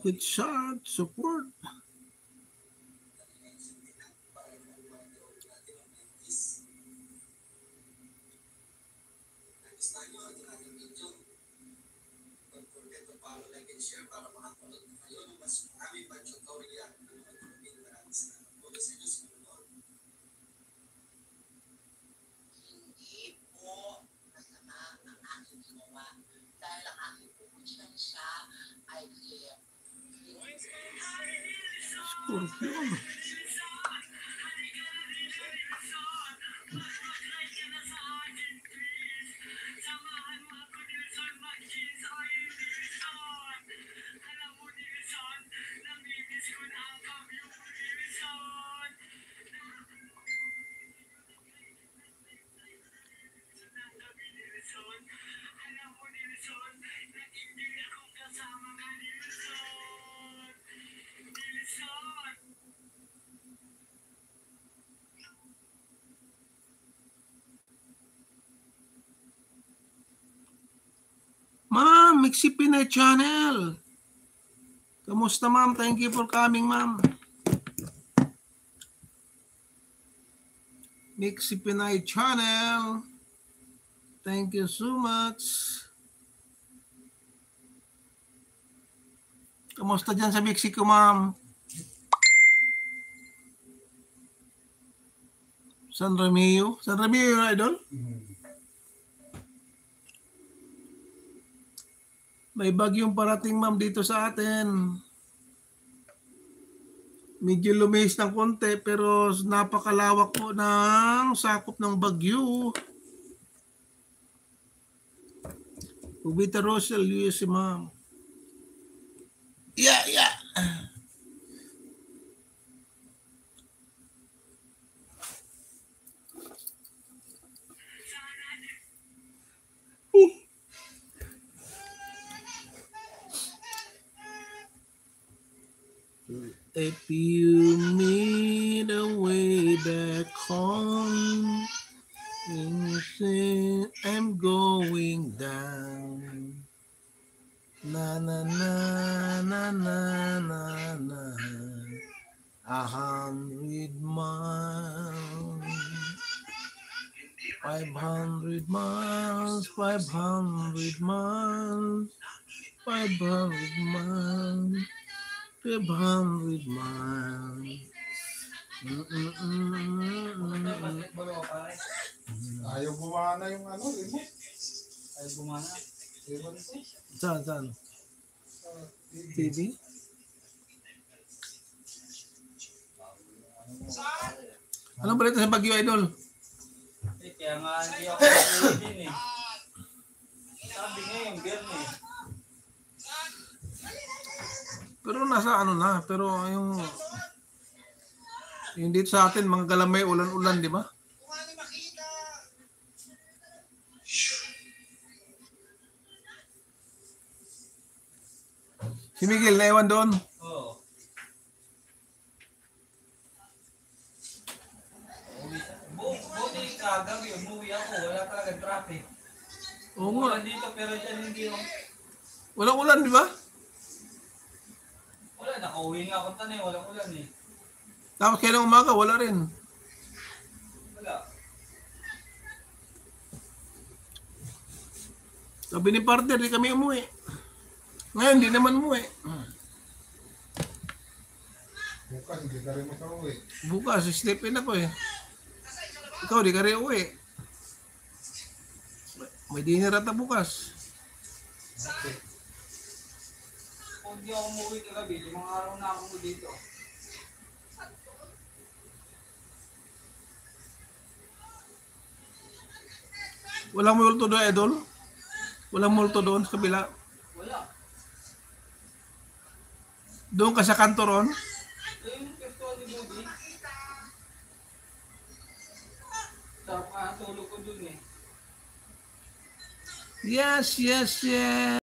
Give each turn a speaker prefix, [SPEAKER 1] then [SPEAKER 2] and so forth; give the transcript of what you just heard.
[SPEAKER 1] Good shot, support. Scorpion. Ma'am, Mixi Pinay Channel. Kamusta, ma'am? Thank you for coming, ma'am. Mixi Pinay Channel. Thank you so much. Kamusta dyan sa Mexico, ma'am? San Remio? San Remio yung idol? May bagyong parating, ma'am, dito sa atin. Medyo lumis ng konti, pero napakalawak po ng sakop ng bagyo. Ubita Rosel, US, ma'am. Yeah. If you meet a way back home, and say I'm going down. Na na na na na na na. 100 miles. 500 miles. 500 miles. 500 miles. 500 miles.
[SPEAKER 2] Ayaw bumana yung ano, remote. Ayaw bumana.
[SPEAKER 1] Saan? TV? Anong balita sa Bagyo, idol?
[SPEAKER 3] Kaya nga hindi ako nag-uwi din eh. Sabi nga yung Biyernes.
[SPEAKER 1] Pero nasa ano na, pero yung dito sa atin, mga galamay, ulan-ulan, di ba? Si Miguel, naiwan doon.
[SPEAKER 3] Oo. Buti kagabi, umuwi ako, wala talagang traffic.
[SPEAKER 1] Oo nga.
[SPEAKER 3] Wala dito, pero dyan hindi yung...
[SPEAKER 1] Walang ulan, di ba?
[SPEAKER 3] Wala, nakauwi nga ako tanay, walang ulan eh.
[SPEAKER 1] Tapos kailang umaga, wala rin.
[SPEAKER 3] Wala.
[SPEAKER 1] Sabi ni partner, di kami umuwi. Ngayon, di naman umuwi.
[SPEAKER 2] Bukas, hindi ka rin makauwi.
[SPEAKER 1] Bukas, step in ako eh. Ikaw, di ka rin uwi. May dinner ata bukas.
[SPEAKER 2] Okay.
[SPEAKER 3] Kung di ako umuwi kagabi, 5 araw na ako dito.
[SPEAKER 1] Walang multo doon, idol? Walang multo doon sa kabila?
[SPEAKER 3] Wala.
[SPEAKER 1] Doon ka sa kanto ron?
[SPEAKER 3] Ito yung festival ni Bobby. Sarap nga ang tulog ko dun eh.
[SPEAKER 1] Yes.